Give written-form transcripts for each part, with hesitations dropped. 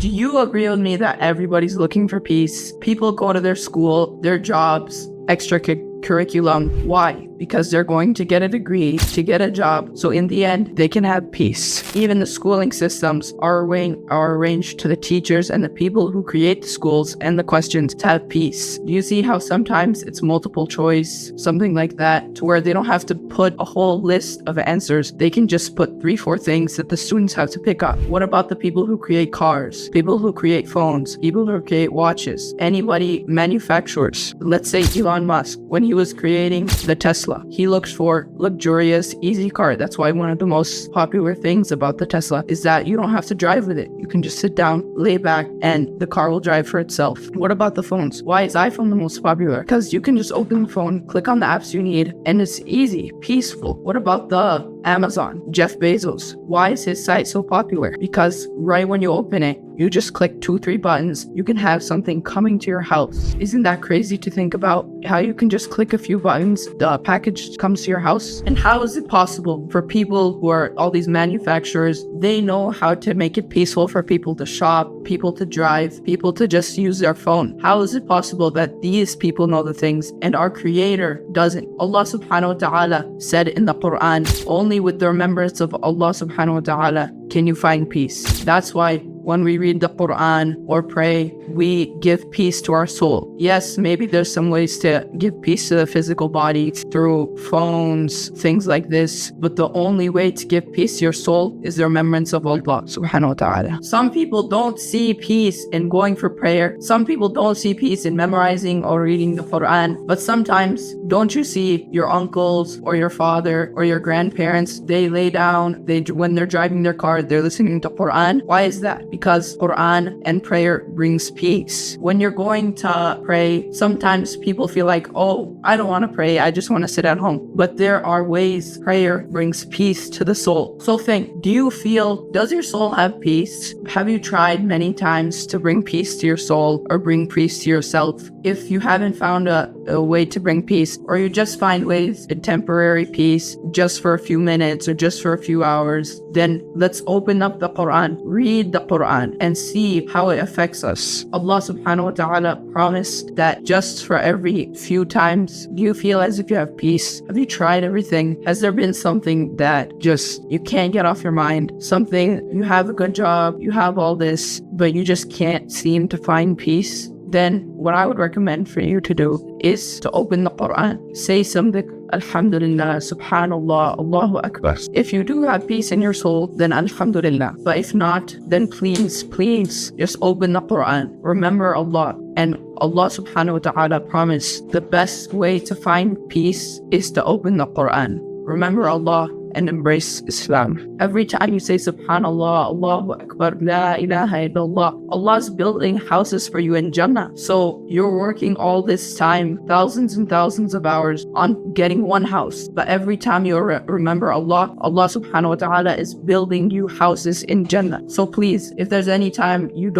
Do you agree with me that everybody's looking for peace? People go to their school, their jobs, extracurriculum. Why? Because they're going to get a degree, to get a job, so in the end, they can have peace. Even the schooling systems are arranged to the teachers and the people who create the schools and the questions to have peace. Do you see how sometimes it's multiple choice, something like that, to where they don't have to put a whole list of answers. They can just put 3-4 things that the students have to pick up. What about the people who create cars, people who create phones, people who create watches, anybody manufacturers? Let's say Elon Musk, when he was creating the Tesla, he looks for luxurious, easy car. That's why one of the most popular things about the Tesla is that you don't have to drive with it. You can just sit down, lay back, and the car will drive for itself. What about the phones? Why is iPhone the most popular? Because you can just open the phone, click on the apps you need, and it's easy, peaceful. What about the Amazon? Jeff Bezos. Why is his site so popular? Because right when you open it, you just click 2-3 buttons, you can have something coming to your house. Isn't that crazy to think about? How you can just click a few buttons, the package comes to your house? And how is it possible for people who are all these manufacturers, they know how to make it peaceful for people to shop, people to drive, people to just use their phone? How is it possible that these people know the things and our creator doesn't? Allah subhanahu wa ta'ala said in the Quran, only with the remembrance of Allah subhanahu wa ta'ala can you find peace. That's why when we read the Quran or pray, we give peace to our soul. Yes, maybe there's some ways to give peace to the physical body through phones, things like this, but the only way to give peace to your soul is the remembrance of Allah subhanahu wa ta'ala. Some people don't see peace in going for prayer. Some people don't see peace in memorizing or reading the Quran. But sometimes, don't you see your uncles or your father or your grandparents, they lay down, when they're driving their car, they're listening to Quran. Why is that? Because Quran and prayer brings peace. When you're going to pray, sometimes people feel like, oh, I don't want to pray, I just want to sit at home. But there are ways prayer brings peace to the soul. So think, does your soul have peace? Have you tried many times to bring peace to your soul or bring peace to yourself? If you haven't found a way to bring peace, or you just find ways to temporary peace just for a few minutes or just for a few hours, then let's open up the Quran, read the Quran, and see how it affects us. Allah subhanahu wa ta'ala promised that just for every few times you feel as if you have peace. Have you tried everything? Has there been something that just you can't get off your mind? Something, you have a good job, you have all this, but you just can't seem to find peace? Then what I would recommend for you to do is to open the Quran. Say something, Alhamdulillah, Subhanallah, Allahu Akbar. If you do have peace in your soul, then Alhamdulillah. But if not, then please just open the Quran. Remember Allah. And Allah subhanahu wa ta'ala promised the best way to find peace is to open the Quran. Remember Allah and embrace Islam. Every time you say Subhanallah, Allahu Akbar, La ilaha illallah, Allah's building houses for you in Jannah. So you're working all this time, thousands and thousands of hours on getting one house. But every time you remember Allah, Allah subhanahu wa ta'ala is building you houses in Jannah. So please, if there's any time you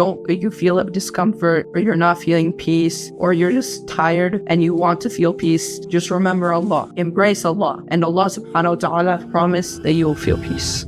feel a discomfort, or you're not feeling peace, or you're just tired and you want to feel peace, just remember Allah, embrace Allah, and Allah subhanahu wa ta'ala promise that you will feel peace.